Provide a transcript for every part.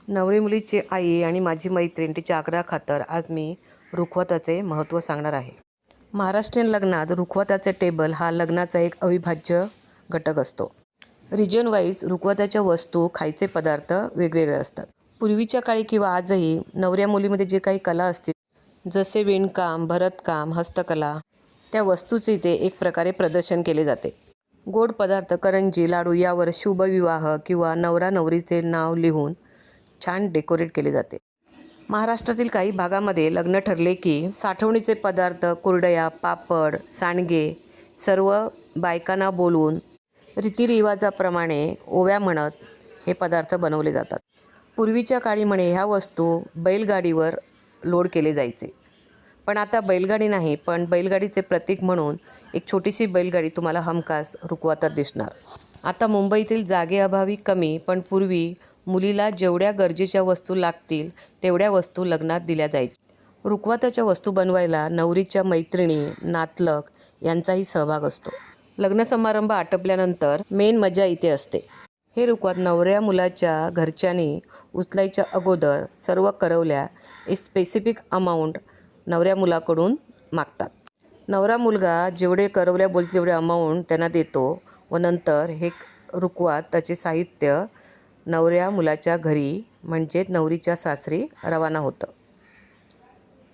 नवरी मुलीची आई आणि माझी मैत्रीण तिच्या आग्रहाखातर आज मी रुखवताचे महत्त्व सांगणार आहे. महाराष्ट्रीयन लग्नात रुखवताचे टेबल हा लग्नाचा एक अविभाज्य घटक असतो. रिजन वाईज रुखवताच्या वस्तू, खायचे पदार्थ वेगवेगळे असतात. पूर्वीच्या काळी किंवा आजही नवऱ्या मुलीमध्ये जे काही कला असतील, जसे विणकाम, भरतकाम, हस्तकला, त्या वस्तूचे इथे एक प्रकारे प्रदर्शन केले जाते. गोड पदार्थ, करंजी, लाडू यावर शुभविवाह किंवा नवरा नवरीचे नाव लिहून छान डेकोरेट केले जाते. महाराष्ट्रातील काही भागामध्ये लग्न ठरले की साठवणीचे पदार्थ, कुरडया, पापड, सांडगे सर्व बायकांना बोलवून रीतिरिवाजाप्रमाणे ओव्या म्हणत हे पदार्थ बनवले जातात. पूर्वीच्या काळी म्हणे ह्या वस्तू बैलगाडीवर लोड केले जायचे. पण आता बैलगाडी नाही, पण बैलगाडीचे प्रतीक म्हणून एक छोटीशी बैलगाडी तुम्हाला हमखास रुखवतात दिसणार. आता मुंबईतील जागेअभावी कमी, पण पूर्वी मुलीला जेवढ्या गरजेच्या वस्तू लागतील तेवढ्या वस्तू लग्नात दिल्या जायच्या. रुखवताच्या वस्तू बनवायला नवरीच्या मैत्रिणी, नातलग यांचाही सहभाग असतो. लग्न समारंभ आटपल्यानंतर मेन मजा इथे असते. हे रुखवत नवऱ्या मुलाच्या घरच्यांनी उचलायच्या अगोदर सर्व करवल्या एक स्पेसिफिक अमाऊंट नवऱ्या मुलाकडून मागतात. नवरा मुलगा जेवढे करवल्या बोलतील तेवढे अमाऊंट त्यांना देतो व नंतर हे रुखवत त्याचे साहित्य नवऱ्या मुलाच्या घरी म्हणजे नवरीच्या सासरी रवाना होतं.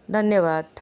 धन्यवाद.